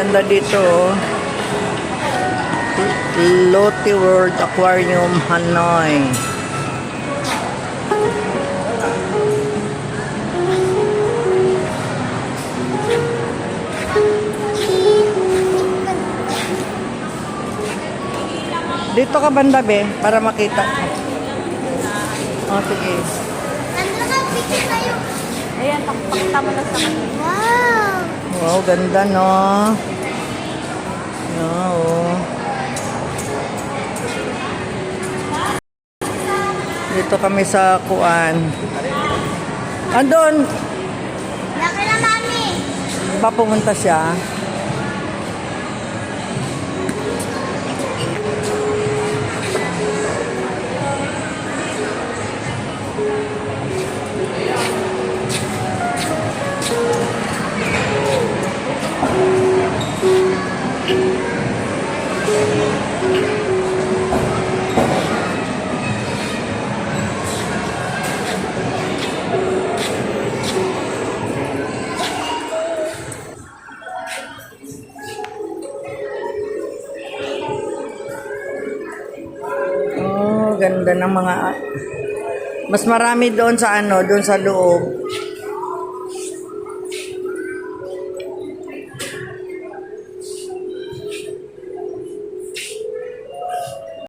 ganda dito, oh. Lotte World Aquarium, Hanoi. Dito ka banda, be, para makita. Oh, sige. Nandun na, picture tayo. Ayan, pakita mo lang sa kanila. Wow! Wow, ganda, no? Oo. Dito kami sa Kuan. Andun, Laki na, mami. ba pumunta siya? Oh, ganda ng mga... Mas marami doon sa ano, doon sa loob.